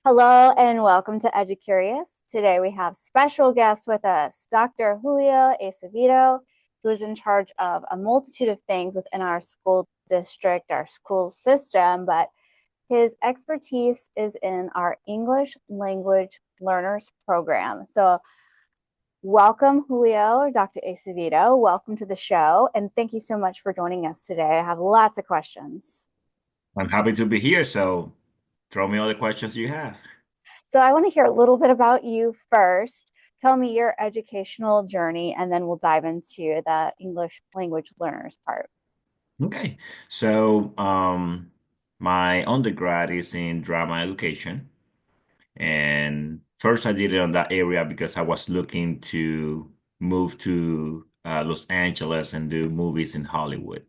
Hello and welcome to EduCurious. Today we have special guest with us, Dr. Julio Acevedo, who is in charge of a multitude of things within our school district, our school system, but his expertise is in our English language learners program. So welcome, Julio or Dr. Acevedo. Welcome to the show, and thank you so much for joining us today. I have lots of questions. I'm happy to be here, so throw me all the questions you have. So I want to hear a little bit about you first. Tell me your educational journey, and then we'll dive into the English language learners part. Okay. So my undergrad is in drama education. And first I did it on that area because I was looking to move to Los Angeles and do movies in Hollywood.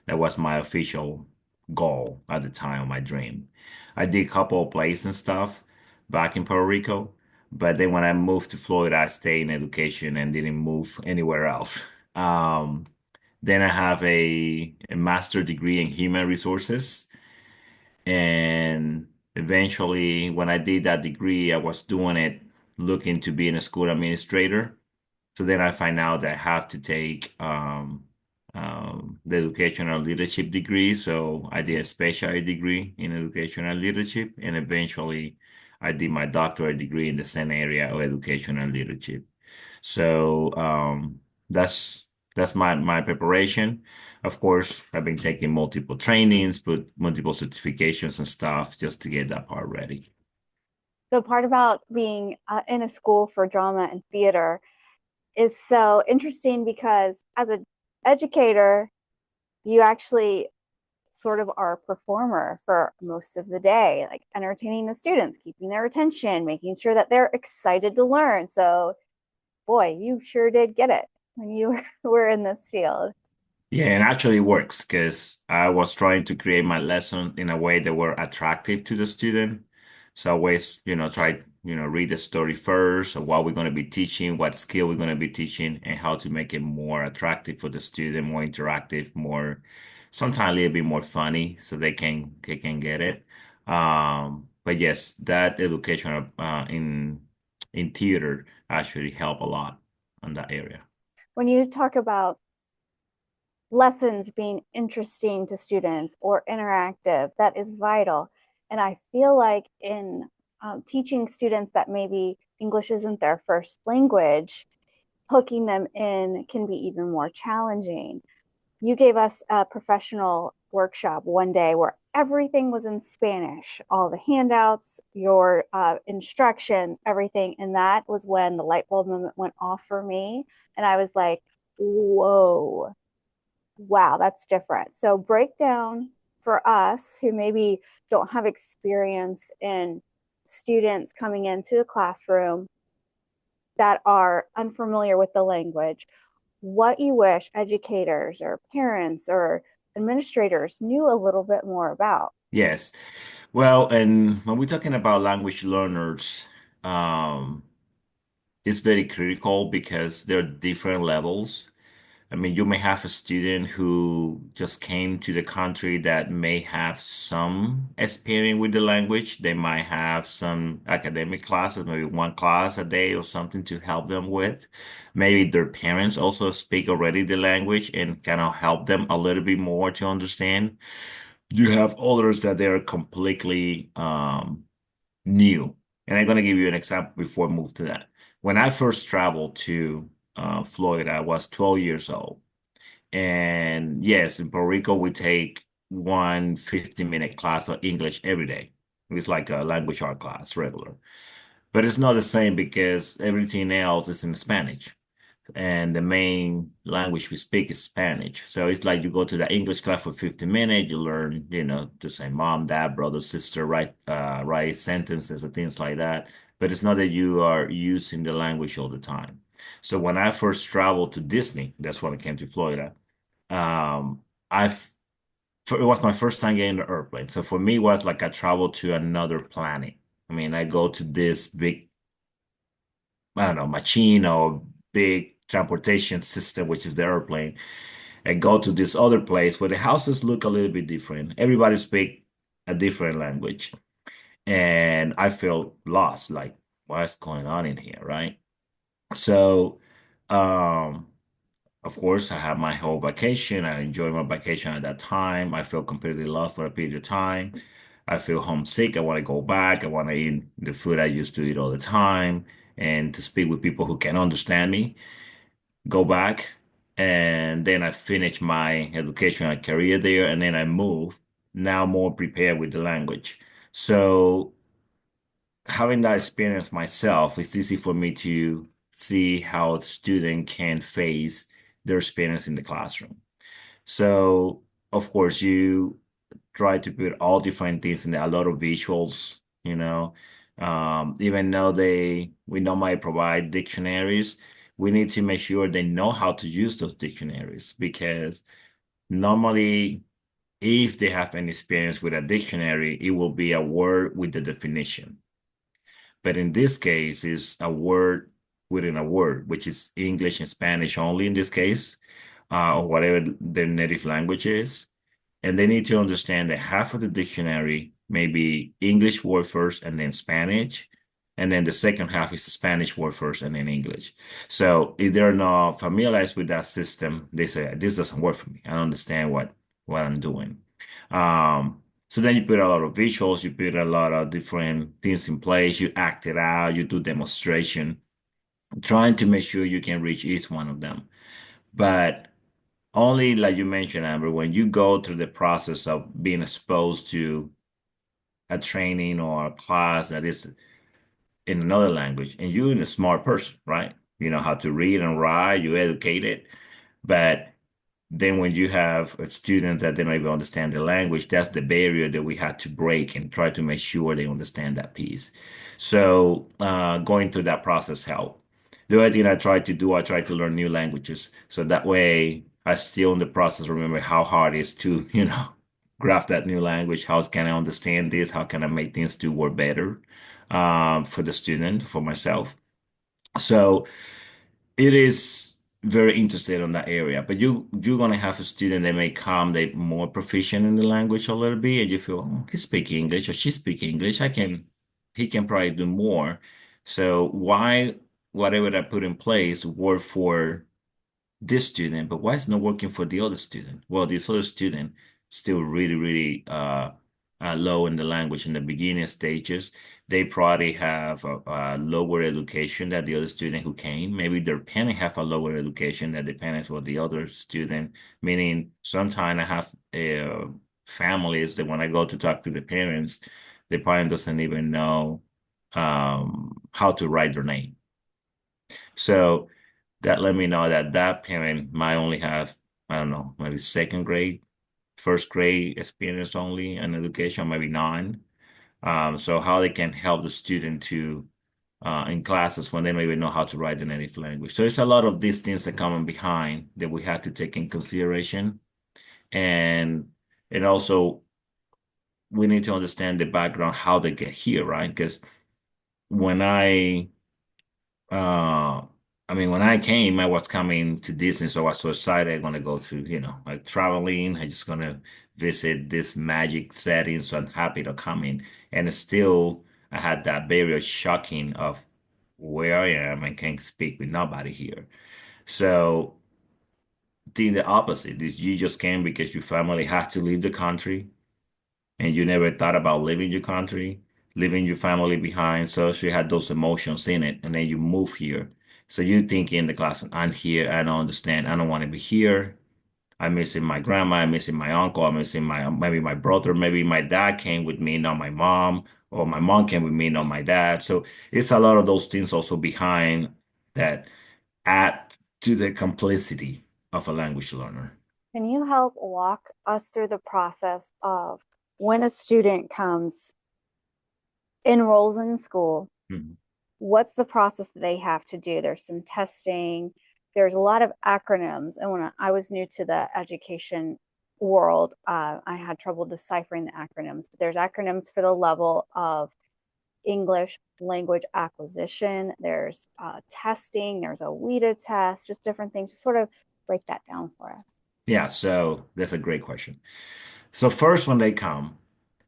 That was my official goal at the time, my dream. I did a couple of plays and stuff back in Puerto Rico, but then when I moved to Florida, I stayed in education and didn't move anywhere else. Um, then I have a master degree in human resources. And eventually, when I did that degree, I was doing it looking to be a school administrator. So then I find out that I have to take the educational leadership degree. So I did a specialty degree in educational leadership, and eventually I did my doctorate degree in the same area of educational leadership. So that's my preparation. Of course, I've been taking multiple trainings, but multiple certifications and stuff just to get that part ready. The part about being in a school for drama and theater is so interesting because as an educator, you actually sort of are a performer for most of the day, like entertaining the students, keeping their attention, making sure that they're excited to learn. So, boy, you sure did get it when you were in this field. Yeah, and actually it works because I was trying to create my lesson in a way that were attractive to the student. So I always, try, read the story first of what we're going to be teaching, what skill we're going to be teaching, and how to make it more attractive for the student, more interactive, more sometimes a little bit more funny so they can get it. But yes, that education in theater actually help a lot on that area. When you talk about lessons being interesting to students or interactive, that is vital. And I feel like in teaching students that maybe English isn't their first language, hooking them in can be even more challenging. You gave us a professional workshop one day where everything was in Spanish, all the handouts, your instructions, everything. And that was when the light bulb moment went off for me. And I was like, whoa, wow, that's different. So break down for us who maybe don't have experience in students coming into the classroom that are unfamiliar with the language, what you wish educators or parents or administrators knew a little bit more about. Yes. Well, and when we're talking about language learners, um, it's very critical because there are different levels. I mean, you may have a student who just came to the country that may have some experience with the language. They might have some academic classes, maybe one class a day or something to help them with. Maybe their parents also speak already the language and kind of help them a little bit more to understand. You have others that they are completely new. And I'm going to give you an example before I move to that. When I first traveled to Florida, I was 12 years old. And yes, in Puerto Rico, we take one 15-minute class of English every day. It's like a language art class, regular. But it's not the same because everything else is in Spanish and the main language we speak is Spanish. So it's like you go to the English class for 15 minutes, you learn, to say mom, dad, brother, sister, write sentences and things like that. But it's not that you are using the language all the time. So when I first traveled to Disney, that's when I came to Florida. Um, I've it was my first time getting the airplane. So for me, it was like I traveled to another planet. I mean, I go to this big I don't know, machine or big transportation system, which is the airplane, and go to this other place where the houses look a little bit different. Everybody speak a different language. and I feel lost, like what's going on in here, right? So, um, of course, I had my whole vacation. I enjoyed my vacation at that time. I feel completely lost for a period of time. I feel homesick. I want to go back. I want to eat the food I used to eat all the time and to speak with people who can understand me. Go back. And then I finish my education and career there. And then I move, now more prepared with the language. So having that experience myself, it's easy for me to see how a student can face their experience in the classroom. So, of course, you try to put all different things in there, a lot of visuals, you know. Even though we normally provide dictionaries, we need to make sure they know how to use those dictionaries because normally, if they have any experience with a dictionary, it will be a word with the definition. But in this case, it's a word within a word, which is English and Spanish only in this case, or whatever their native language is. And they need to understand that half of the dictionary may be English word first and then Spanish. And then the second half is Spanish word first and then English. So if they're not familiarized with that system, they say, this doesn't work for me. I don't understand what I'm doing. So then you put a lot of visuals, you put a lot of different things in place, you act it out, you do demonstration, trying to make sure you can reach each one of them. But only like you mentioned, Amber, when you go through the process of being exposed to a training or a class that is in another language, and you're a smart person, right? You know how to read and write, you're educated, but then when you have a student that they don't even understand the language, that's the barrier that we had to break and try to make sure they understand that piece. So going through that process helped. The other thing I tried to do, I tried to learn new languages. So that way I still in the process remember how hard it is to, grasp that new language. How can I understand this? How can I make things do work better for the student, for myself? So it is very interested in that area, but you're gonna have a student that may come, they more proficient in the language a little bit, and you feel, oh, he speak English or she speak English. He can probably do more. So why whatever I put in place work for this student, but why it's not working for the other student? Well, this other student still really, really low in the language in the beginning stages. They probably have a lower education than the other student who came. Maybe their parents have a lower education than the parents for the other student. Meaning, sometimes I have families that when I go to talk to the parents, the parent doesn't even know how to write their name. So that let me know that that parent might only have, I don't know, maybe second grade, first grade experience only in education, maybe none. So how they can help the student to in classes when they maybe know how to write the native language. So it's a lot of these things that come behind that we have to take in consideration. And and also we need to understand the background, how they get here, right? Because when Uh, when I came, I was coming to Disney, so I was so excited. I'm gonna go to, like traveling. I just gonna visit this magic setting, so I'm happy to come in. And still, I had that very shocking of where I am and can't speak with nobody here. So, the opposite is you just came because your family has to leave the country and you never thought about leaving your country, leaving your family behind. So you had those emotions in it, and then you move here. So you think in the class, I'm here, I don't understand, I don't want to be here. I'm missing my grandma, I'm missing my uncle, I'm missing my maybe my brother, maybe my dad came with me, not my mom, or my mom came with me, not my dad. So it's a lot of those things also behind that add to the complexity of a language learner. Can you help walk us through the process of when a student comes, enrolls in school, Mhm. what's the process that they have to do? There's some testing, there's a lot of acronyms. And when I was new to the education world, I had trouble deciphering the acronyms, but there's acronyms for the level of English language acquisition, there's testing, there's a WIDA test, just different things. Just sort of break that down for us. Yeah, so that's a great question. So first, when they come,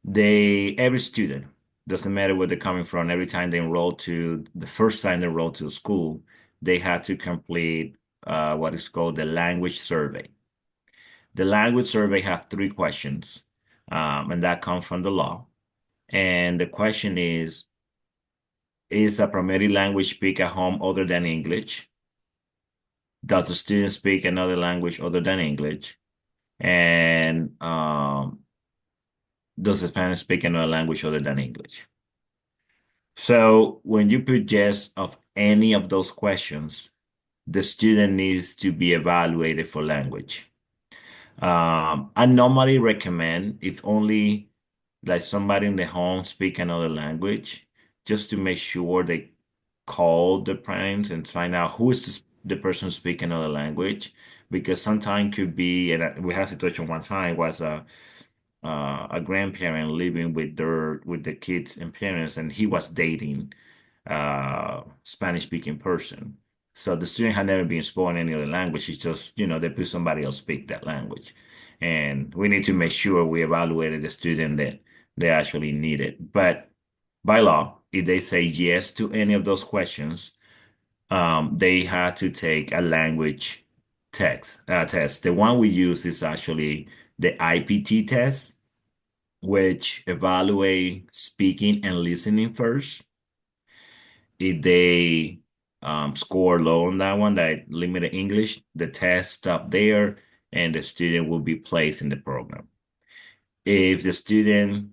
every student, doesn't matter where they're coming from. Every time they enroll to the first time they enroll to school, they have to complete what is called the language survey. The language survey have three questions, and that comes from the law. And the question is a primary language speak at home other than English? Does the student speak another language other than English? And does the Spanish speak another language other than English? So when you put yes of any of those questions, the student needs to be evaluated for language. I normally recommend if only like somebody in the home speak another language, just to make sure they call the parents and find out who is the person speaking another language, because sometimes could be, and we had a situation one time was a grandparent living with the kids and parents, and he was dating Spanish speaking person. So the student had never been spoken any other language. It's just, they put somebody else speak that language. And we need to make sure we evaluated the student that they actually need it. But by law, if they say yes to any of those questions, they had to take a language test. The one we use is actually the IPT test, which evaluate speaking and listening first. If they score low on that one, that limited English, the test stop there, and the student will be placed in the program. If the student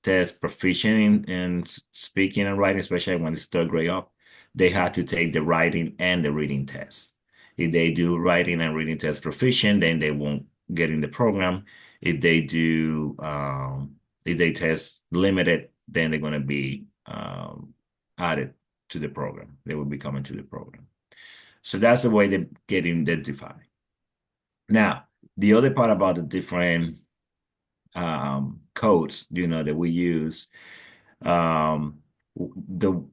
test proficient in speaking and writing, especially when it's third grade up, they have to take the writing and the reading test. If they do writing and reading test proficient, then they won't get in the program. If they do, if they test limited, then they're going to be added to the program. They will be coming to the program. So that's the way they get identified. Now, the other part about the different codes, that we use, the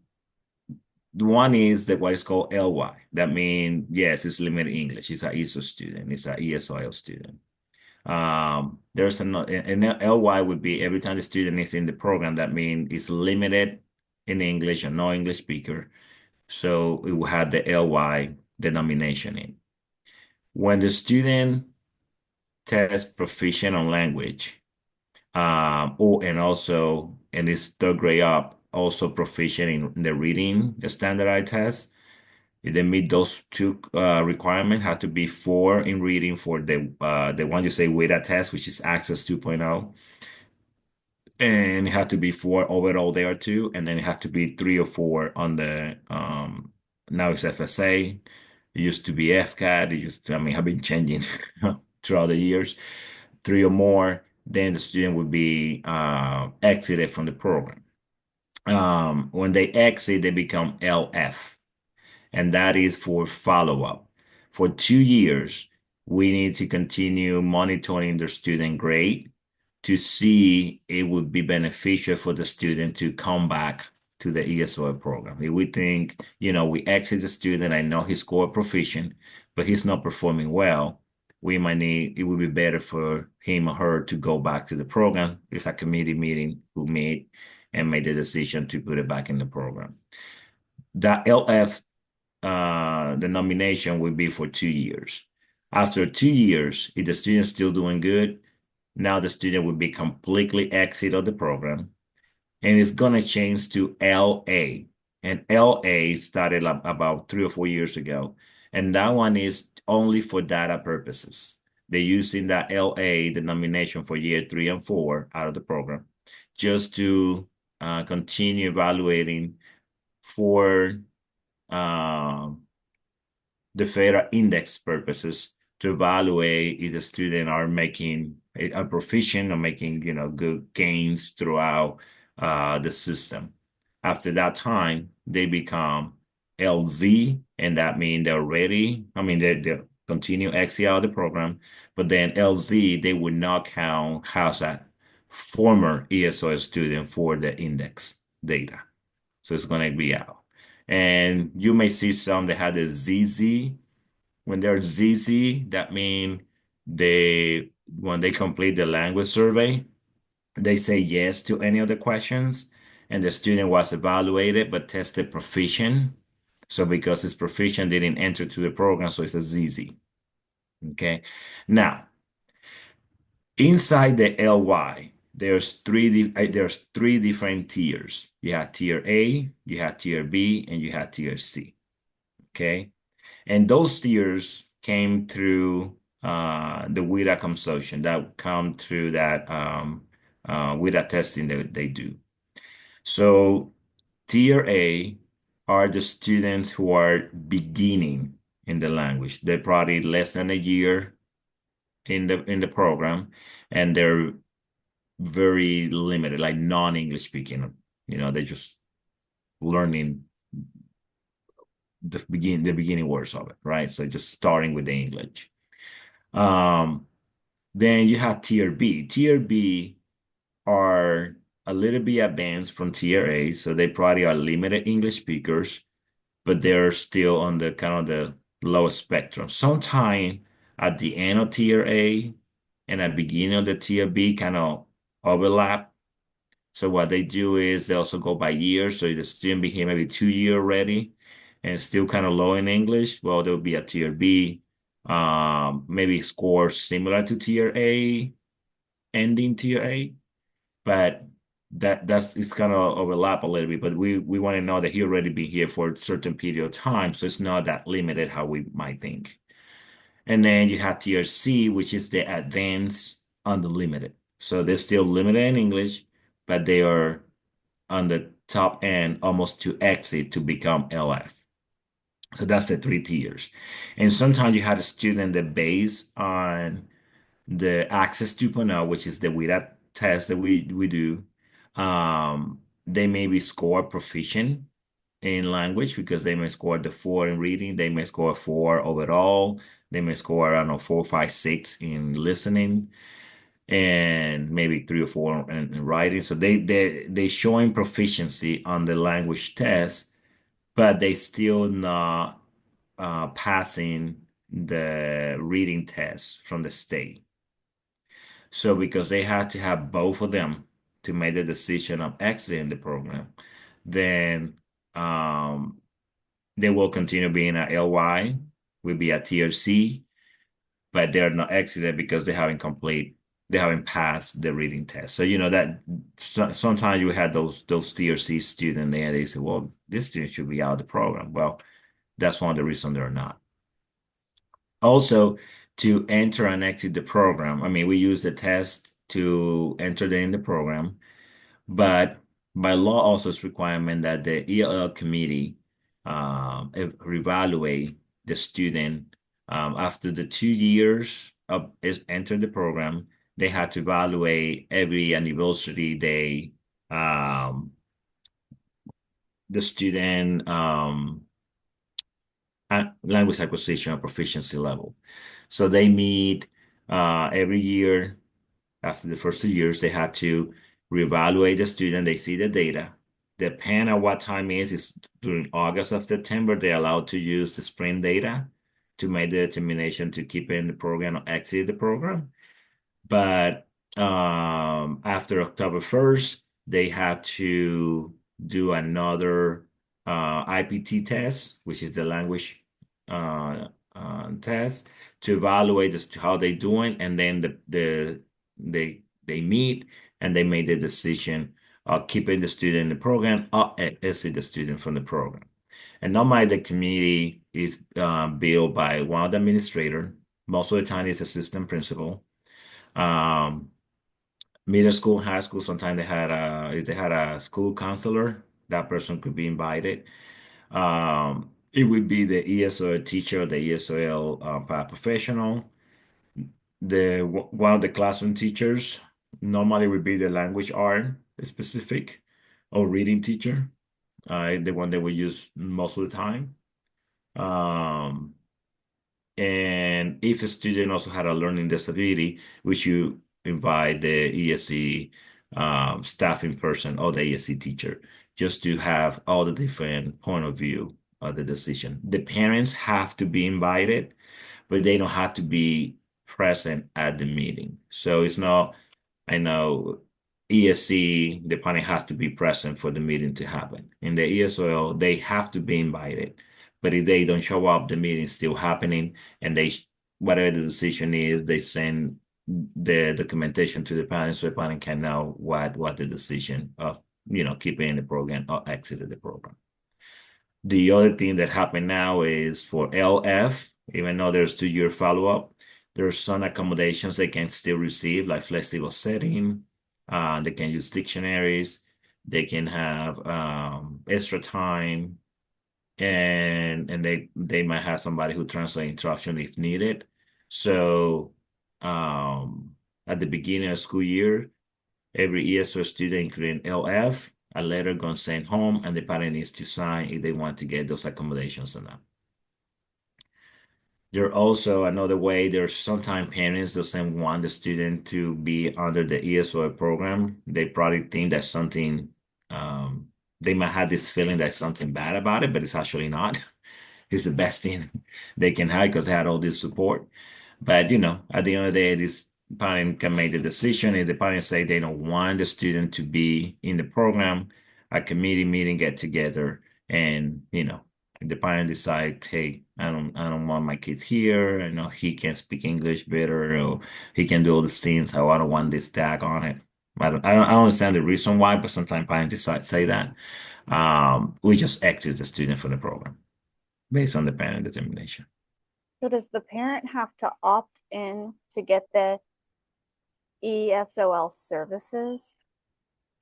one is that what is called LY. That means, yes, it's limited English. It's an ESOL student. It's an ESOL student. There's another, and LY would be every time the student is in the program, that means it's limited in English or no English speaker. So it will have the LY denomination in. When the student tests proficient on language, and also in this third grade up, also proficient in the reading, the standardized test. If they meet those two requirements, have to be 4 in reading for the one you say WIDA test, which is Access 2.0. And it had to be 4 overall there too, and then it had to be 3 or 4 on the now it's FSA. It used to be FCAT. Have been changing throughout the years. 3 or more, then the student would be exited from the program. When they exit, they become LF, and that is for follow-up. For 2 years, we need to continue monitoring their student grade to see it would be beneficial for the student to come back to the ESOL program. If we think, we exit the student, I know he scored proficient, but he's not performing well, it would be better for him or her to go back to the program. It's a committee meeting who meet and made the decision to put it back in the program. The LF, the nomination will be for 2 years. After 2 years, if the student's still doing good, now the student will be completely exit of the program, and it's going to change to LA. And LA started about 3 or 4 years ago. And that one is only for data purposes. They're using that LA, the nomination for year 3 and 4 out of the program, just to continue evaluating for the federal index purposes to evaluate if the student are making a proficient or making good gains throughout the system. After that time, they become LZ, and that means they're ready. They continue exit out of the program, but then LZ, they would not count as a former ESOL student for the index data. So it's going to be out. And you may see some that had a ZZ. When they're ZZ, that means when they complete the language survey, They say yes to any of the questions, and the student was evaluated but tested proficient. So because it's proficient, they didn't enter to the program, so it's a ZZ. Okay. Now, inside the LY, there's three different tiers. You have tier A, you have tier B, and you have tier C. Okay. And those tiers came through the WIDA consortium that come through that WIDA testing that they do. So tier A are the students who are beginning in the language. They're probably less than a year in the program, and they're very limited, like non-English speaking. They're just learning the beginning words of it, right? So just starting with the English. Um, then you have tier B. Tier B are a little bit advanced from tier A, so they probably are limited English speakers, but they're still on the kind of the lowest spectrum. Sometime at the end of tier A and at the beginning of the tier B kind of overlap. So what they do is they also go by years. So if the student became maybe 2 year already and still kind of low in English, well, there'll be a tier B, maybe score similar to tier A, ending tier A, but that's it's kind of overlap a little bit. But we want to know that he already been here for a certain period of time, so it's not that limited how we might think. And then you have tier C, which is the advanced unlimited. So they're still limited in English, but they are on the top end almost to exit to become LF. So that's the three tiers. And sometimes you have a student that based on the Access 2.0, which is the WIDA test that we do, they may be score proficient in language because they may score the 4 in reading, they may score 4 overall, they may score, I don't know, 4, 5, 6 in listening, and maybe 3 or 4 in writing. So they showing proficiency on the language test, but they still not passing the reading test from the state. So because they had to have both of them to make the decision of exiting the program, then um, they will continue being at LY, will be at tier C, but they're not exited because they haven't passed the reading test. So that sometimes you had those tier C students there, they say, well, this student should be out of the program. Well, that's one of the reasons they're not. Also, to enter and exit the program, I mean, we use the test to enter them in the program, but by law also it's requirement that the ELL committee reevaluate the student after the 2 years of is enter the program. They had to evaluate every anniversary day the student language acquisition or proficiency level. So they meet every year. After the first 2 years, they had to reevaluate the student. They see the data. Depending on what time it is during August or September, they're allowed to use the spring data to make the determination to keep in the program or exit the program. But after October 1st, they had to do another IPT test, which is the language test, to evaluate as to how they're doing, and then they meet and they made the decision of keeping the student in the program or exit the student from the program. And normally the committee is built by one of the administrator. Most of the time it's assistant principal. Um, Middle school, high school, sometimes if they had a school counselor, that person could be invited. It would be the ESOL teacher, the ESOL paraprofessional. One of the classroom teachers normally would be the language art specific or reading teacher, the one that we use most of the time. Um, And if a student also had a learning disability, we should invite the ESC staffing person or the ESC teacher just to have all the different point of view of the decision. The parents have to be invited, but they don't have to be present at the meeting. So it's not, I know ESC, the parent has to be present for the meeting to happen. In the ESOL, they have to be invited. But if they don't show up, the meeting's still happening, and whatever the decision is, they send the documentation to the parent so the parent can know what the decision of, keeping in the program or exiting the program. The other thing that happened now is for LF, even though there's 2-year follow-up, there's some accommodations they can still receive, like flexible setting. They can use dictionaries. They can have extra time, and they might have somebody who translates instruction if needed. So at the beginning of school year, every ESO student, including LF, a letter gonna sent home, and the parent needs to sign if they want to get those accommodations or not. There also another way, there's sometimes parents doesn't want the student to be under the ESOL program. They probably think that something, they might have this feeling that something bad about it, but it's actually not. It's the best thing they can have because they had all this support. But at the end of the day, this parent can make the decision. If the parents say they don't want the student to be in the program, a committee meeting get together, and if the parent decide, hey, I don't want my kids here. I know he can speak English better, or he can do all these things. So I don't want this tag on it. I don't understand the reason why, but sometimes parents decide say that. We just exit the student from the program based on the parent determination. So does the parent have to opt in to get the ESOL services?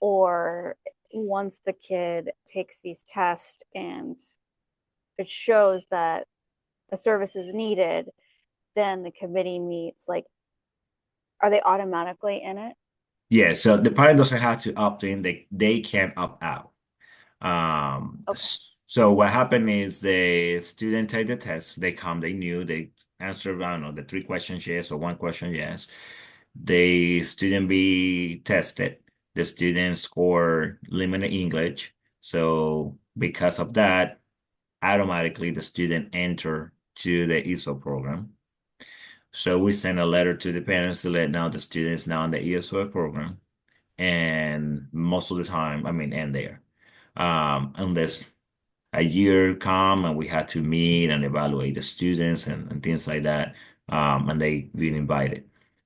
Or once the kid takes these tests and it shows that a service is needed, then the committee meets, like, are they automatically in it? Yeah, so the parent doesn't have to opt in, they can opt out. Okay. So what happened is the student take the test, they come, they knew, they answer, I don't know, the 3 questions yes or 1 question yes. The student be tested. The student score limited English. So because of that, automatically the student enter to the ESOL program. So we send a letter to the parents to let know the students now in the ESOL program. And most of the time, I mean, and there. Unless a year come and we had to meet and evaluate the students and things like that, and they been invited.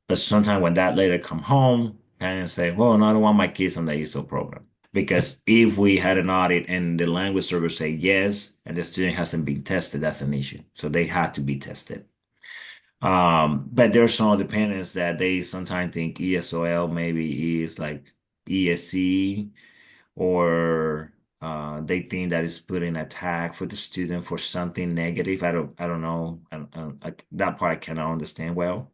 But sometimes when that letter come home, parents say, well, no, I don't want my kids on the ESOL program. Because if we had an audit and the language server say yes, and the student hasn't been tested, that's an issue. So they had to be tested. But there's some other parents that they sometimes think ESOL maybe is like ESC, or they think that it's putting a tag for the student for something negative. I don't know. That part I cannot understand well.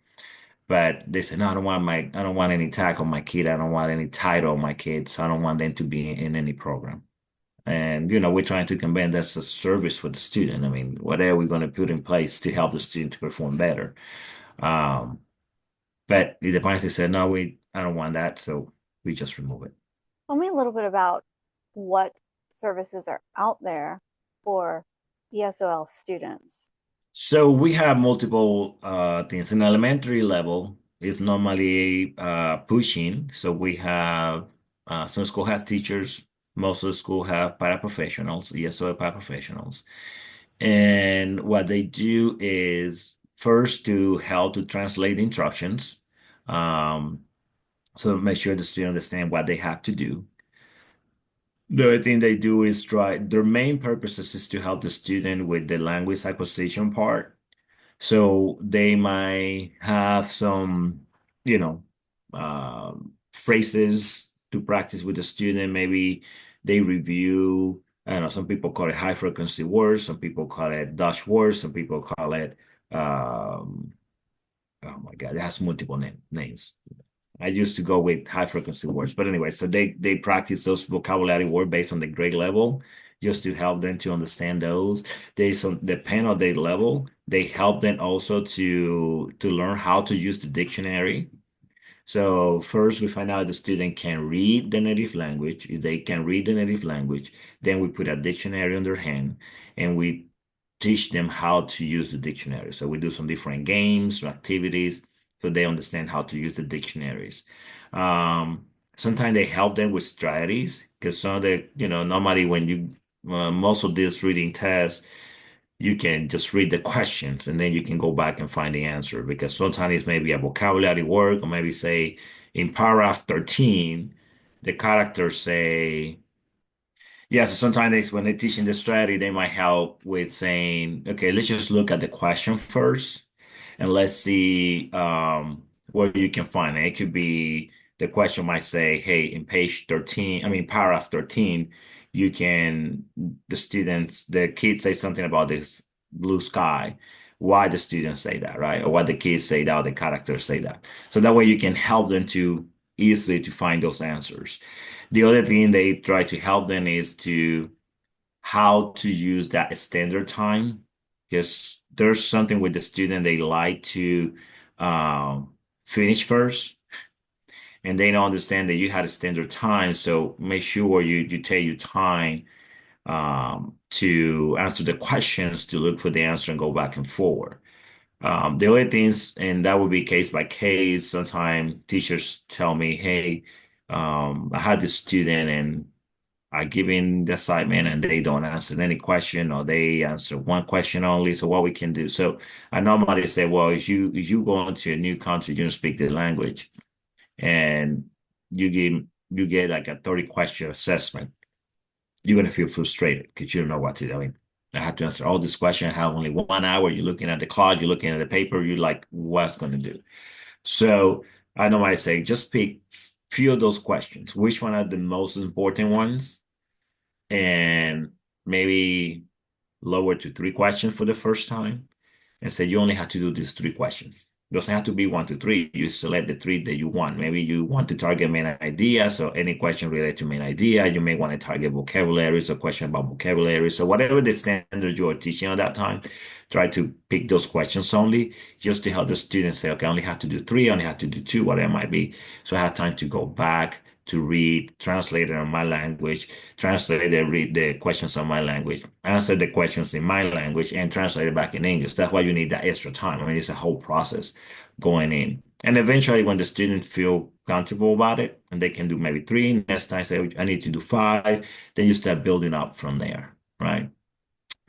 But they say, no, I don't want any tag on my kid. I don't want any title on my kid. So I don't want them to be in any program. And, we're trying to convey that's a service for the student. I mean, whatever we're going to put in place to help the student to perform better. Um, but the parents said, no, I don't want that. So we just remove it. Tell me a little bit about what services are out there for ESOL students. So we have multiple things. In elementary level, it's normally pushing. So we have some school has teachers. Most of the school have paraprofessionals, ESOL paraprofessionals. And what they do is first to help to translate instructions. Um, so make sure the student understand what they have to do. The other thing they do is their main purposes is to help the student with the language acquisition part. So they might have some, phrases to practice with the student. Maybe they review, I don't know, some people call it high frequency words, some people call it Dutch words, some people call it, oh my God, it has multiple names. I used to go with high frequency words, but anyway, so they practice those vocabulary words based on the grade level, just to help them to understand those. They so depend on their level. They help them also to learn how to use the dictionary. So first we find out the student can read the native language. If they can read the native language, then we put a dictionary on their hand and we teach them how to use the dictionary. So we do some different games or activities so they understand how to use the dictionaries. Um, sometimes they help them with strategies because some of the, normally when you, most of these reading tests, you can just read the questions and then you can go back and find the answer because sometimes it's maybe a vocabulary word or maybe say in paragraph 13, the characters say, yeah, so sometimes when they're teaching the strategy, they might help with saying, okay, let's just look at the question first and let's see where you can find it. It could be the question might say, hey, in page 13, I mean, paragraph 13, you can, the kids say something about this blue sky. Why the students say that, right? Or what the kids say that, or the characters say that. So that way you can help them to easily to find those answers. The other thing they try to help them is to how to use that standard time. Because there's something with the student they like to finish first, and they don't understand that you had a standard time. So make sure you take your time to answer the questions, to look for the answer and go back and forward. The other things, and that would be case by case. Sometimes teachers tell me, hey, I had this student and I give in the assignment and they don't answer any question or they answer one question only. So what we can do. So I normally say, well, if you go into a new country, you don't speak the language and you get like a 30 question assessment, you're gonna feel frustrated because you don't know what to do. I mean, I have to answer all these questions. I have only 1 hour. You're looking at the clock, you're looking at the paper, you're like, what's gonna do? So I normally say just pick few of those questions. Which one are the most important ones? And maybe lower to 3 questions for the first time and say you only have to do these 3 questions. It doesn't have to be 1 to 3. You select the 3 that you want. Maybe you want to target main idea. So any question related to main idea, you may want to target vocabulary, so question about vocabulary. So whatever the standard you are teaching at that time, try to pick those questions only just to help the students say, okay, I only have to do 3, I only have to do 2, whatever it might be. So I have time to go back to read, translate it on my language, translate and read the questions on my language, answer the questions in my language, and translate it back in English. That's why you need that extra time. I mean, it's a whole process going in. And eventually, when the students feel comfortable about it, and they can do maybe 3, next time say, I need to do 5, then you start building up from there, right?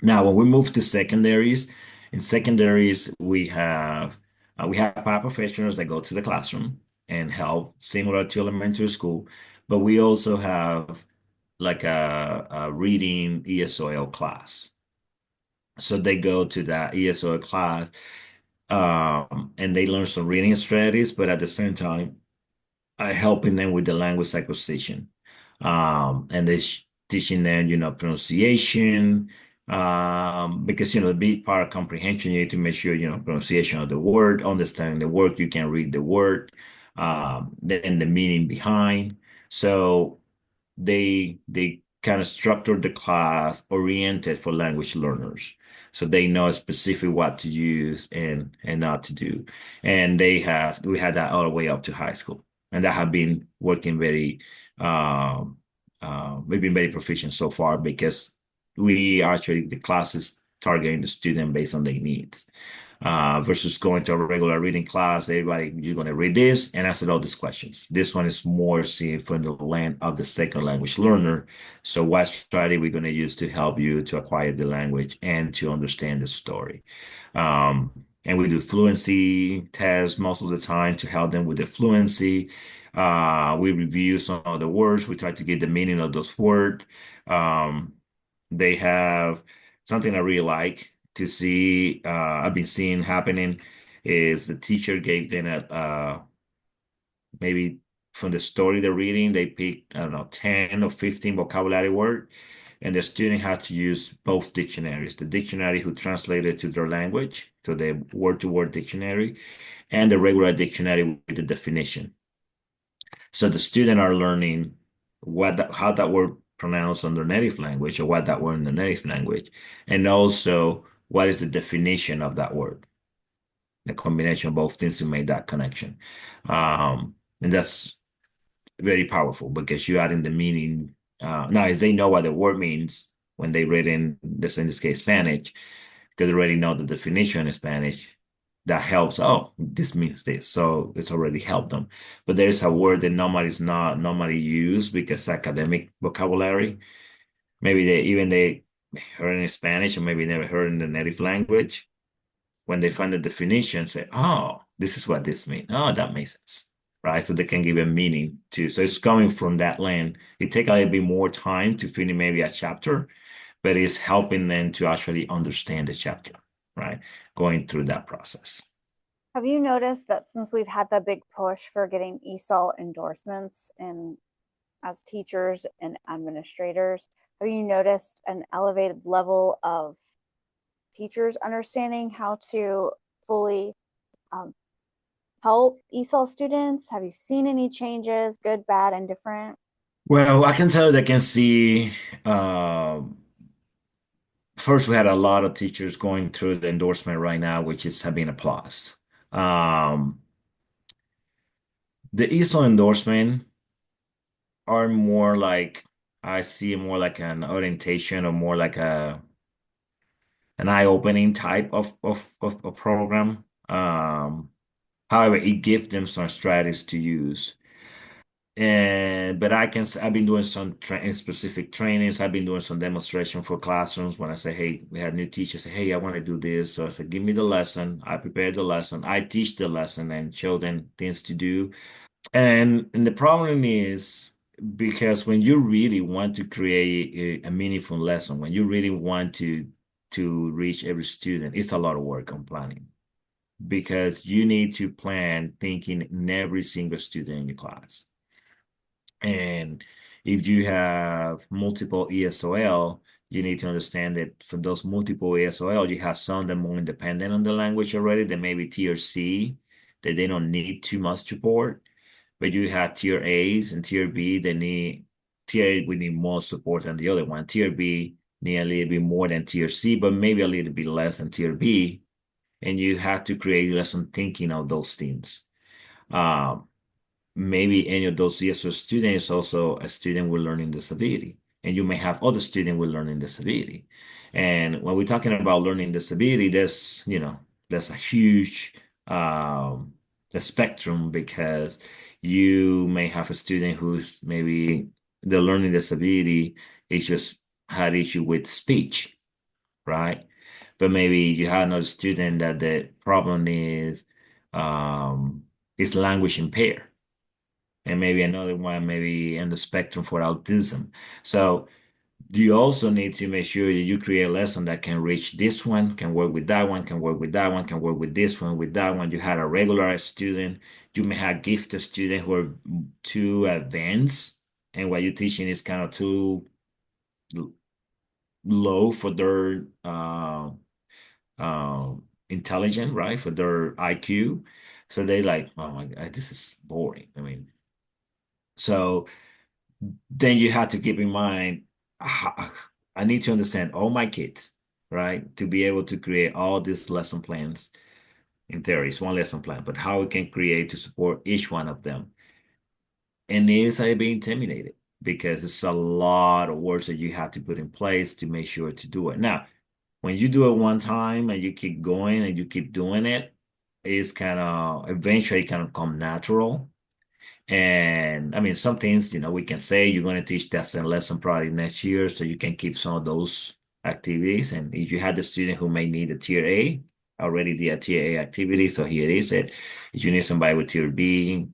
Now, when we move to secondaries, in secondaries, we have paraprofessionals that go to the classroom and help, similar to elementary school, but we also have like a reading ESOL class. So they go to that ESOL class, and they learn some reading strategies, but at the same time, helping them with the language acquisition. And they teaching them, pronunciation, because, the big part of comprehension, you need to make sure, pronunciation of the word, understanding the word, you can read the word, then the meaning behind. So they kind of structured the class oriented for language learners. So they know specifically what to use and not to do. And we had that all the way up to high school. And that have been working um we've been very proficient so far because the class is targeting the student based on their needs. Versus going to a regular reading class, everybody, you're going to read this and answer all these questions. This one is more seen from the lens of the second language learner. So what strategy we're going to use to help you to acquire the language and to understand the story. And we do fluency tests most of the time to help them with the fluency. We review some of the words. We try to get the meaning of those words. Um, they have something I really like to see. I've been seeing happening is the teacher gave them maybe from the story they're reading, they pick, I don't know, 10 or 15 vocabulary word, and the student had to use both dictionaries, the dictionary who translated to their language, to the word-to-word dictionary, and the regular dictionary with the definition. So the student are learning how that word pronounced on their native language or what that word in the native language, and also what is the definition of that word. The combination of both things to make that connection. And that's very powerful because you're adding the meaning. Now, as they know what the word means when they read in this case, Spanish, because they already know the definition in Spanish, that helps. Oh, this means this, so it's already helped them. But there's a word that nobody's not normally use because academic vocabulary. Maybe they heard in Spanish or maybe never heard in the native language. When they find the definition, say, oh, this is what this means. Oh, that makes sense. Right. So they can give a meaning to. So it's coming from that lane. It take a little bit more time to finish maybe a chapter, but it's helping them to actually understand the chapter, right? Going through that process. Have you noticed that since we've had the big push for getting ESOL endorsements and as teachers and administrators, have you noticed an elevated level of teachers understanding how to fully um, help ESOL students? Have you seen any changes, good, bad, and different? Well, I can tell you they can see. First, we had a lot of teachers going through the endorsement right now, which is have been applause. Um, the ESOL endorsement are more like I see more like an orientation or more like an eye-opening type of program. However, it gives them some strategies to use. And but I've been doing some specific trainings. I've been doing some demonstration for classrooms when I say, hey, we have new teachers say, hey, I want to do this. So I said, give me the lesson. I prepare the lesson. I teach the lesson and show them things to do. And the problem is because when you really want to create a meaningful lesson, when you really want to reach every student, it's a lot of work on planning because you need to plan thinking in every single student in your class. And if you have multiple ESOL, you need to understand that for those multiple ESOL, you have some that are more independent on the language already. They may be tier C, that they don't need too much support. But you have tier A's and tier B, they need tier A, we need more support than the other one. Tier B need a little bit more than tier C, but maybe a little bit less than tier B. And you have to create lesson thinking of those things. Um, Maybe any of those ESL students is also a student with learning disability, and you may have other student with learning disability. And when we're talking about learning disability, there's a huge um, a spectrum because you may have a student who's maybe the learning disability is just had issue with speech, right? But maybe you have another student that the problem is language impaired and maybe another one maybe in the spectrum for autism. So you also need to make sure that you create a lesson that can reach this one, can work with that one, can work with that one, can work with this one, with that one. You had a regular student, you may have gifted student who are too advanced, and what you're teaching is kind of too low for their intelligent, right? For their IQ. So they like, oh my God, this is boring. I mean, so then you have to keep in mind, I need to understand all my kids, right? To be able to create all these lesson plans. In theory, it's one lesson plan, but how we can create to support each one of them. And is I being intimidated because it's a lot of words that you have to put in place to make sure to do it. Now, when you do it one time and you keep going and you keep doing it, it's kind of eventually kind of come natural. And I mean, some things, we can say you're going to teach that same lesson probably next year, so you can keep some of those activities. And if you had the student who may need a tier A, already did a tier A activity, so here it is. It. If you need somebody with tier B,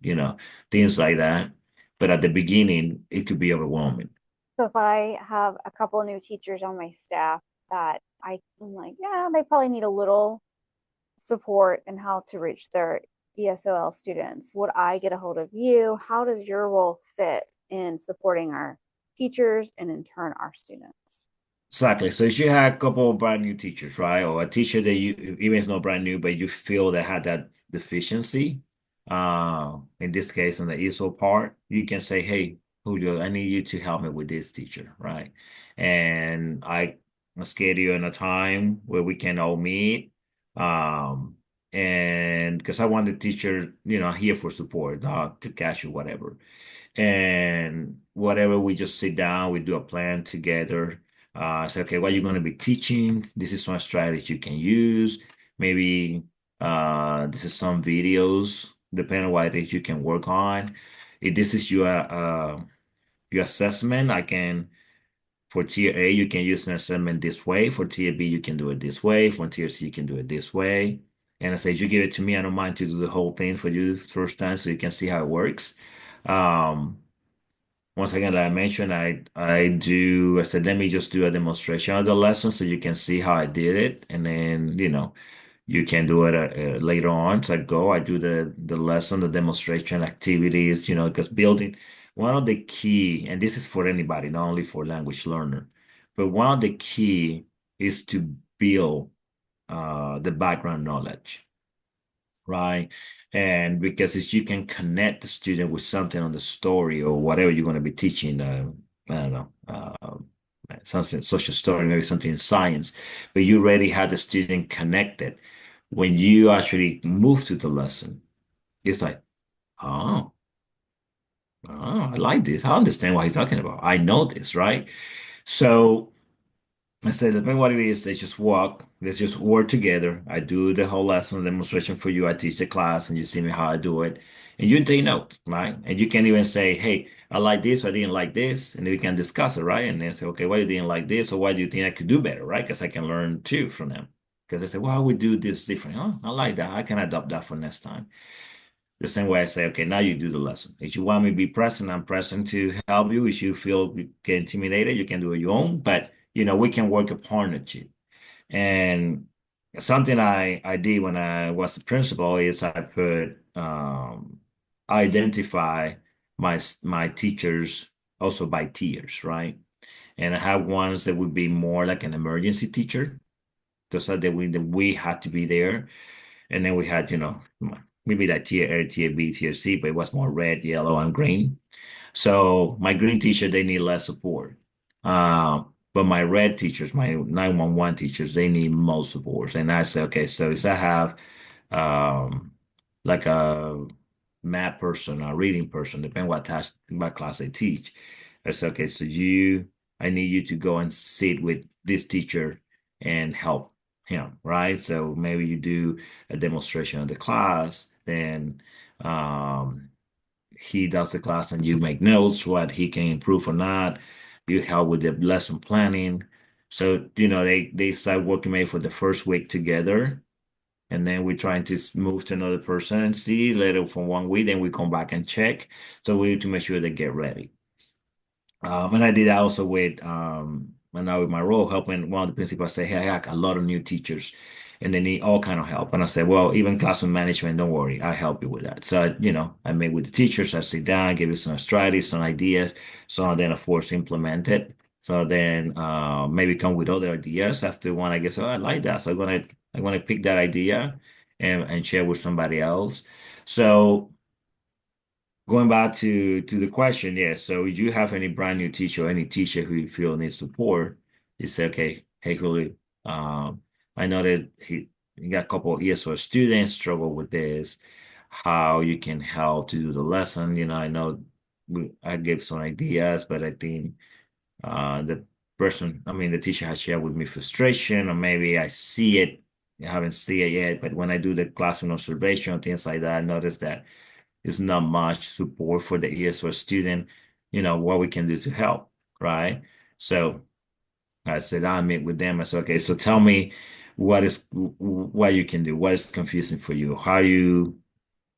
things like that. But at the beginning, it could be overwhelming. So if I have a couple new teachers on my staff that I'm like, yeah, they probably need a little support in how to reach their ESOL students, would I get a hold of you? How does your role fit in supporting our teachers and in turn our students? Exactly. So if you had a couple of brand new teachers, right, or a teacher that you even is not brand new, but you feel that had that deficiency, in this case, on the ESO part, you can say, "Hey, Julio, I need you to help me with this teacher, right?" And I schedule in a time where we can all meet, um, and because I want the teacher, here for support, not to catch you, whatever. And whatever, we just sit down, we do a plan together. Say, okay, what are you going to be teaching? This is one strategy you can use. Maybe This is some videos, depending on what it is you can work on. If this is your assessment, I can for tier A, you can use an assessment this way. For tier B, you can do it this way. For tier C, you can do it this way. And I say, you give it to me, I don't mind to do the whole thing for you first time so you can see how it works. Um, Once again, like I mentioned, I said, let me just do a demonstration of the lesson so you can see how I did it. And then, you can do it later on. So I do the lesson, the demonstration activities, because building one of the key, and this is for anybody, not only for language learner, but one of the key is to build the background knowledge, right? And because if you can connect the student with something on the story or whatever you're going to be teaching, I don't know, something social story, maybe something in science, but you already had the student connected. When you actually move to the lesson, it's like, oh, I like this. I understand what he's talking about. I know this, right? So I said, depending what it is, they just walk. Let's just work together. I do the whole lesson demonstration for you. I teach the class, and you see me how I do it, and you take notes, right? And you can even say, "Hey, I like this. Or I didn't like this," and then we can discuss it, right? And then say, "Okay, why you didn't like this, or why do you think I could do better?" Right? Because I can learn too from them. Because they say, "Well, we do this different." Oh, I like that. I can adopt that for next time. The same way I say, okay, now you do the lesson. If you want me to be present, I'm present to help you. If you feel you get intimidated, you can do it your own. But we can work a partnership. And something I did when I was the principal is I put identify my teachers also by tiers, right? And I have ones that would be more like an emergency teacher, just so that we had to be there. And then we had, maybe that tier A, tier B, tier C, but it was more red, yellow, and green. So my green teacher, they need less support. But my red teachers, my 911 teachers, they need most support. And I say, okay, so if I have um, like a math person, a reading person, depending what class they teach, I say, okay, so I need you to go and sit with this teacher and help him, right? So maybe you do a demonstration of the class, then he does the class and you make notes, what he can improve or not. You help with the lesson planning. So, they start working maybe for the first week together. And then we're trying to move to another person and see later for 1 week. Then we come back and check. So we need to make sure they get ready. And I did that also and now with my role, helping one of the principals say, hey, I got a lot of new teachers and they need all kind of help. And I said, well, even classroom management, don't worry, I help you with that. So, I meet with the teachers, I sit down, give you some strategies, some ideas. So then, of course, implement it. So then, maybe come with other ideas after one, I guess, oh, I like that. So I'm gonna pick that idea and share with somebody else. So, going back to the question, yeah. So if you have any brand new teacher or any teacher who you feel needs support, you say, okay, hey, Julio, I know that you got a couple of ESOL students struggle with this, how you can help to do the lesson. I know I gave some ideas, but I think the teacher has shared with me frustration, or maybe I see it, I haven't seen it yet, but when I do the classroom observation and things like that, I notice that there's not much support for the ESL student, what we can do to help, right? So I said, I met with them. I said, okay, so tell me what you can do. What is confusing for you?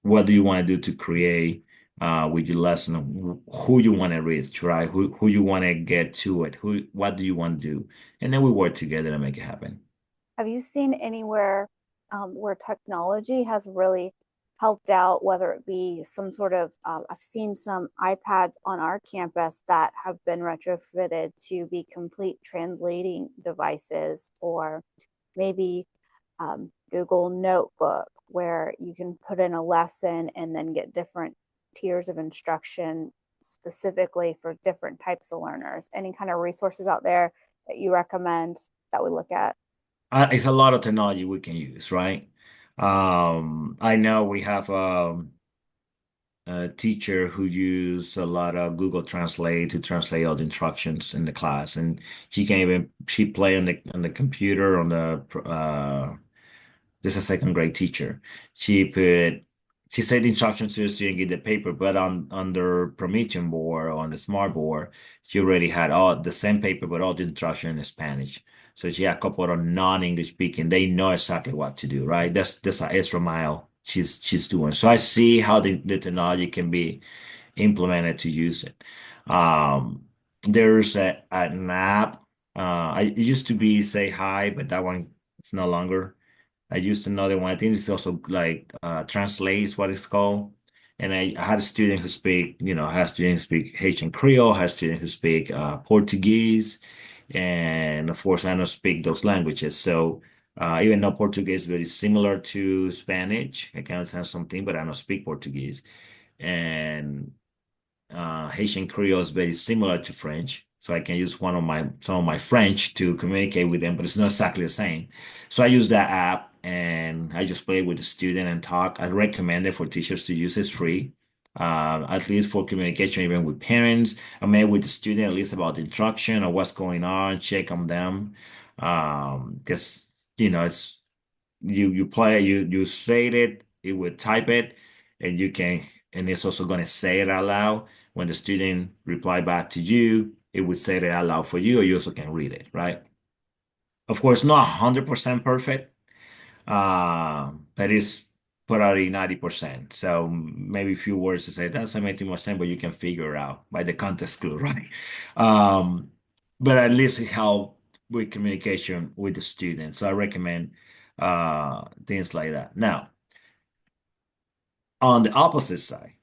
What do you want to do to create with your lesson? Who you want to reach, right? Who you want to get to it? What do you want to do? And then we work together to make it happen. Have you seen anywhere where technology has really helped out, whether it be some sort of, I've seen some iPads on our campus that have been retrofitted to be complete translating devices, or maybe Google Notebook, where you can put in a lesson and then get different tiers of instruction specifically for different types of learners. Any kind of resources out there that you recommend that we look at? It's a lot of technology we can use, right? I know we have a teacher who used a lot of Google Translate to translate all the instructions in the class, and she play on the computer on the There's a second grade teacher. She put she said instructions to the student get the paper, but on their permission board or on the smart board, she already had all the same paper, but all the instruction in Spanish. So she had a couple of non-English speaking. They know exactly what to do, right? That's an extra mile she's doing. So I see how the technology can be implemented to use it. Um, there's an app. It used to be Say Hi, but that one it's no longer. I used another one. I think it's also like translates what it's called. And I had a student who speak, I had a student who speak Haitian Creole, had a student who speak Portuguese, and of course I don't speak those languages. So even though Portuguese is very similar to Spanish, I can understand something, but I don't speak Portuguese. And Haitian Creole is very similar to French, so I can use some of my French to communicate with them, but it's not exactly the same. So I use that app and I just play with the student and talk. I recommend it for teachers to use. It's free, at least for communication, even with parents. I met with the student at least about the instruction or what's going on, check on them, because it's you play you say it would type it and you can and it's also going to say it out loud when the student reply back to you it would say it out loud for you or you also can read it, right? Of course not 100% perfect, but it's probably 90%, so maybe a few words to say that doesn't make too much sense but you can figure it out by the context clue, right? um but at least it help with communication with the student, so I recommend things like that. Now, on the opposite side,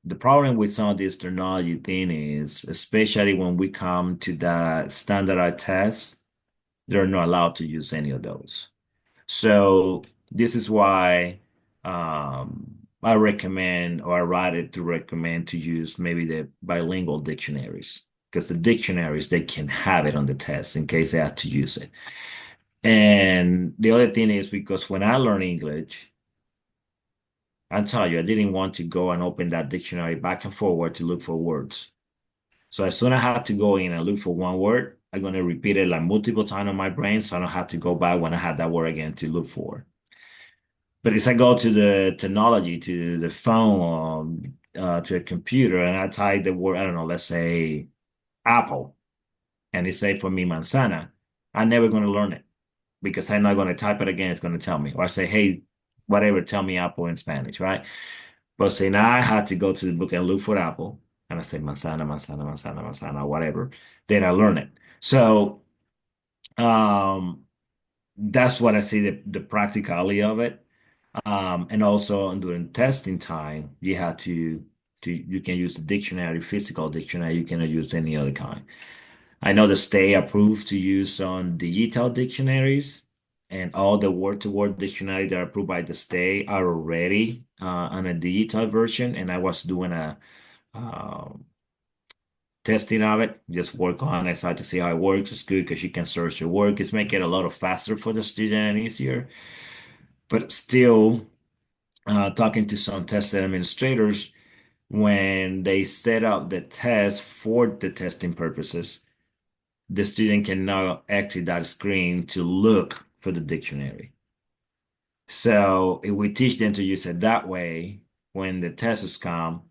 the problem with some of this technology thing is, especially when we come to the standardized tests, they're not allowed to use any of those. So this is why I recommend, or I rather to recommend to use maybe the bilingual dictionaries, because the dictionaries, they can have it on the test in case they have to use it. And the other thing is because when I learn English, I tell you, I didn't want to go and open that dictionary back and forward to look for words. So as soon as I have to go in and look for one word, I'm going to repeat it like multiple times on my brain so I don't have to go back when I have that word again to look for. But if I go to the technology, to the phone, to a computer, and I type the word, I don't know, let's say apple, and it say for me manzana, I'm never going to learn it because I'm not going to type it again. It's going to tell me. Or I say, hey, whatever, tell me apple in Spanish, right? But say now I had to go to the book and look for apple, and I say manzana, manzana, manzana, manzana, whatever. Then I learn it. So um, that's what I see the practicality of it. And also during testing time, you have to you can use the dictionary, physical dictionary. You cannot use any other kind. I know the state approved to use on digital dictionaries, and all the word-to-word dictionary that are approved by the state are already on a digital version. And I was doing a uh, testing of it, just work on it, so I had to see how it works. It's good because you can search your work. It's make it a lot faster for the student and easier. But still, talking to some test administrators, when they set up the test for the testing purposes, the student can now exit that screen to look for the dictionary. So if we teach them to use it that way, when the tests come,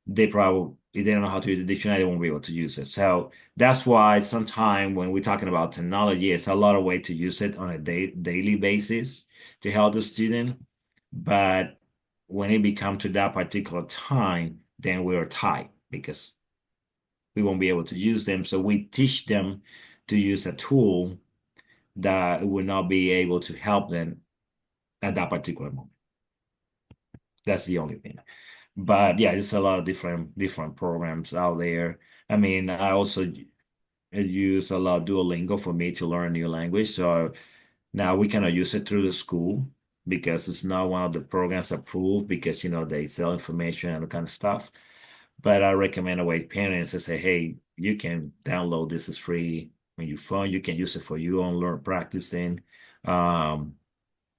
they probably, if they don't know how to use the dictionary, they won't be able to use it. So that's why sometimes when we're talking about technology, it's a lot of way to use it on a daily basis to help the student. But when it becomes to that particular time, then we're tight because we won't be able to use them. So we teach them to use a tool that will not be able to help them at that particular moment. That's the only thing. But yeah, there's a lot of different programs out there. I mean, I also use a lot of Duolingo for me to learn a new language. So now we cannot use it through the school because it's not one of the programs approved because they sell information and that kind of stuff. But I recommend away parents to say, hey, you can download this is free on your phone. You can use it for your own learn practicing. Um,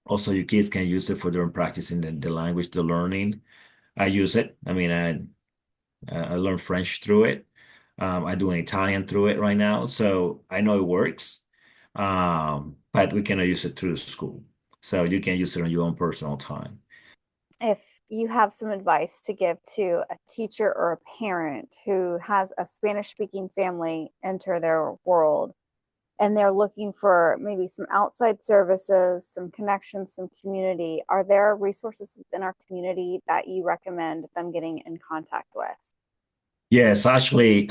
Also, your kids can use it for their own practicing the language, the learning. I use it. I mean, I learned French through it. I do an Italian through it right now, so I know it works. But we cannot use it through school. So you can use it on your own personal time. If you have some advice to give to a teacher or a parent who has a Spanish speaking family enter their world and they're looking for maybe some outside services, some connections, some community, are there resources within our community that you recommend them getting in contact with? Yes, actually,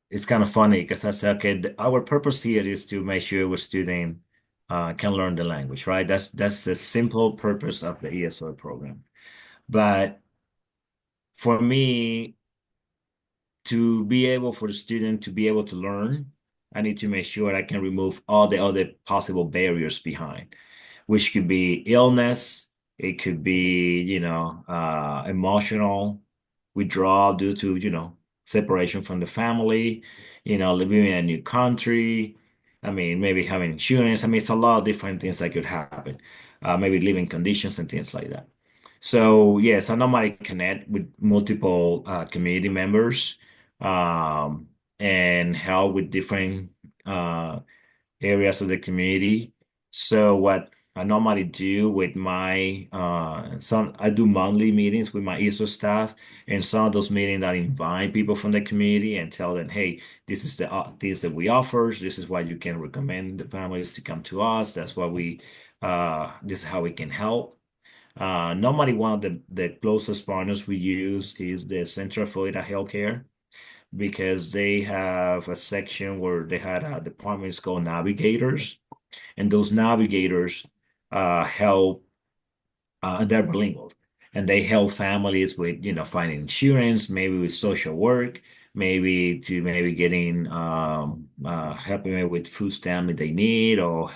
it's kind of funny because I said, okay, our purpose here is to make sure our student can learn the language, right? That's the simple purpose of the ESOL program. But for me, to be able for the student to be able to learn, I need to make sure I can remove all the other possible barriers behind, which could be illness, it could be, emotional withdrawal due to, separation from the family, living in a new country. I mean, maybe having insurance. I mean, it's a lot of different things that could happen. Maybe living conditions and things like that. So yes, I normally connect with multiple community members um, and help with different uh, areas of the community. So what I normally do with my I do monthly meetings with my ESO staff, and some of those meetings I invite people from the community and tell them, hey, this is the things that we offer. This is why you can recommend the families to come to us. That's why this is how we can help. Normally, one of the closest partners we use is the Central Florida Healthcare because they have a section where they had a department called navigators, and those navigators help they're bilingual and they help families with finding insurance, maybe with social work, maybe getting helping them with food stamp that they need, or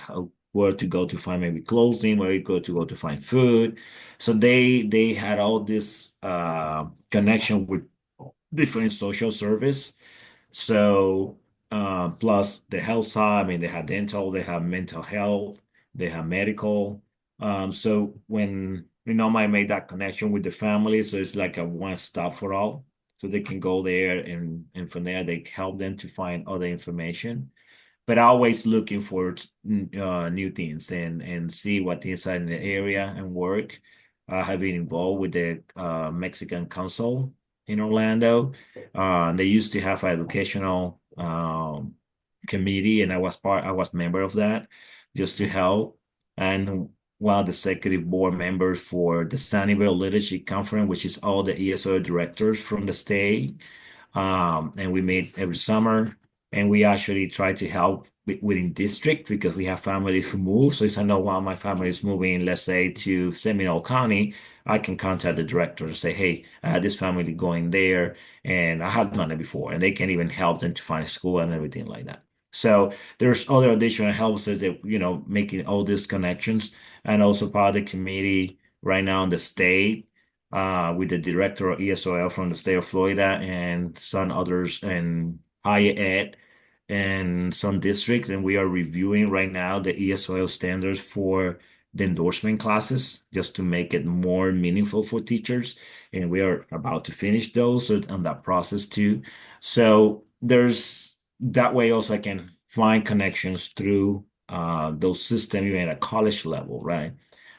where to go to find maybe clothing, where you go to find food. So they had all this connection with different social service. So, plus the health side, I mean, they have dental, they have mental health, they have medical. So when might make that connection with the family, so it's like a one stop for all. So they can go there and from there they help them to find other information, but always looking for new things and see what things are in the area and work. I have been involved with the Mexican Council in Orlando. They used to have an educational committee, and I was member of that just to help. And one of the executive board members for the Sunnyvale Leadership Conference, which is all the ESO directors from the state. And we meet every summer, and we actually try to help within district because we have families who move. So if I know one of my family is moving, let's say to Seminole County, I can contact the director and say, hey, I had this family going there, and I have done it before, and they can even help them to find a school and everything like that. So there's other additional helps that, making all these connections, and also part of the committee right now in the state with the director of ESOL from the state of Florida and some others in higher ed and some districts. And we are reviewing right now the ESOL standards for the endorsement classes just to make it more meaningful for teachers. And we are about to finish those on that process too. So there's that way also I can find connections through those systems even at a college level, right?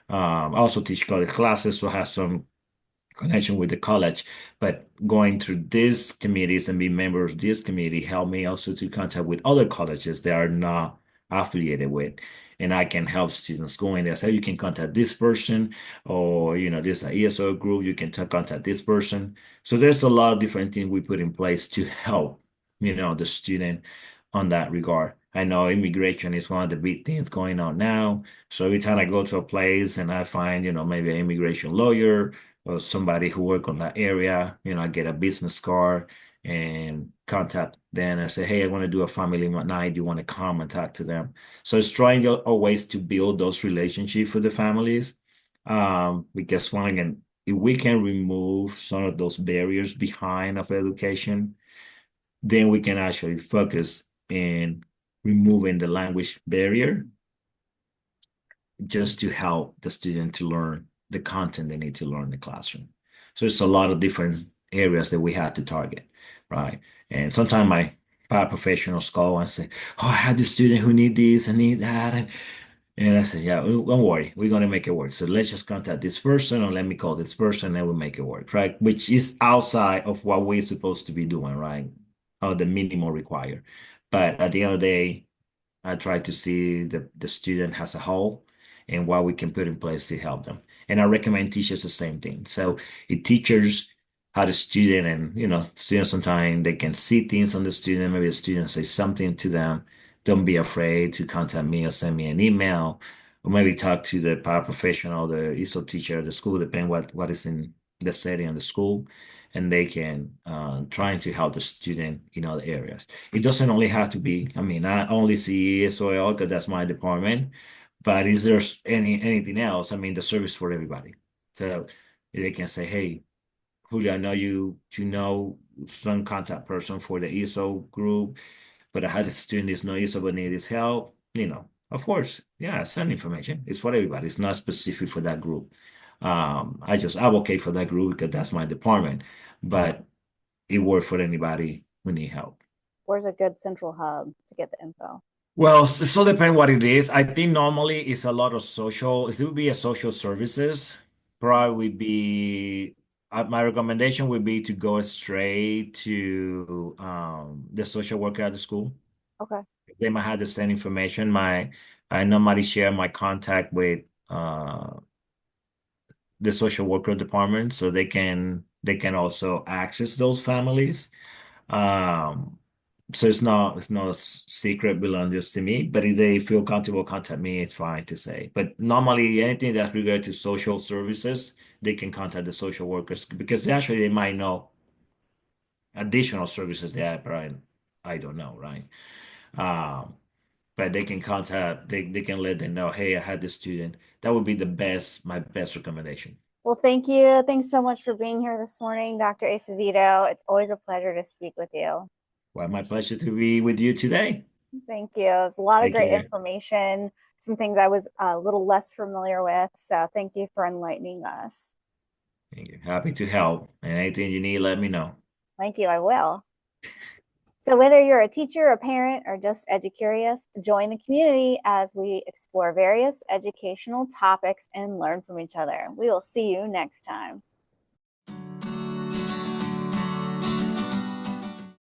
I also teach college classes, so I have some connection with the college, but going through these committees and being members of this committee helped me also to contact with other colleges that are not affiliated with. And I can help students going there. So you can contact this person, or this ESO group, you can contact this person. So there's a lot of different things we put in place to help, the student on that regard. I know immigration is one of the big things going on now. So every time I go to a place and I find, maybe an immigration lawyer or somebody who work on that area, I get a business card and contact them and say, hey, I want to do a family night. Do you want to come and talk to them? So it's trying always to build those relationships with the families. Because one again, if we can remove some of those barriers behind of education, then we can actually focus in removing the language barrier just to help the student to learn the content they need to learn in the classroom. So it's a lot of different areas that we have to target, right? And sometimes my paraprofessionals call and say, "Oh, I had this student who need this and need that," And I said, yeah, don't worry, we're gonna make it work. So let's just contact this person, or let me call this person, and we'll make it work, right? Which is outside of what we're supposed to be doing, right? Or the minimum required. But at the end of the day, I try to see the student as a whole and what we can put in place to help them. And I recommend teachers the same thing. So if teachers had a student and students sometimes they can see things on the student, maybe the student say something to them, don't be afraid to contact me or send me an email, or maybe talk to the paraprofessional, the ESOL teacher, the school, depending what is in the setting of the school, and they can trying to help the student in other areas. It doesn't only have to be, I mean, I only see ESOL because that's my department, but is there anything else? I mean, the service for everybody. So they can say, hey, Julio, I know you know some contact person for the ESOL group, but I had a student that's no ESOL but need his help. Of course, yeah, send information. It's for everybody. It's not specific for that group. I just advocate for that group because that's my department, but it works for anybody who need help. Where's a good central hub to get the info? Well, it still depends what it is. I think normally it's a lot of social. It would be a social services. Probably would be my recommendation would be to go straight to the social worker at the school. Okay. They might have the same information. I normally share my contact with the social worker department so they can also access those families. Um, so it's not a secret belongs just to me, but if they feel comfortable contact me, it's fine to say. But normally anything that's related to social services, they can contact the social workers because actually they might know additional services that I don't know, right? Um, but they can contact they can let them know, hey, I had this student. That would be my best recommendation. Well, thank you. Thanks so much for being here this morning, Dr. Acevedo. It's always a pleasure to speak with you. Well, my pleasure to be with you today. Thank you. It was a lot of Thank great you. information, some things I was a little less familiar with. So thank you for enlightening us. Thank you. Happy to help. And anything you need, let me know. Thank you. I will. So whether you're a teacher, a parent, or just EduCurious, join the community as we explore various educational topics and learn from each other. We will see you next time.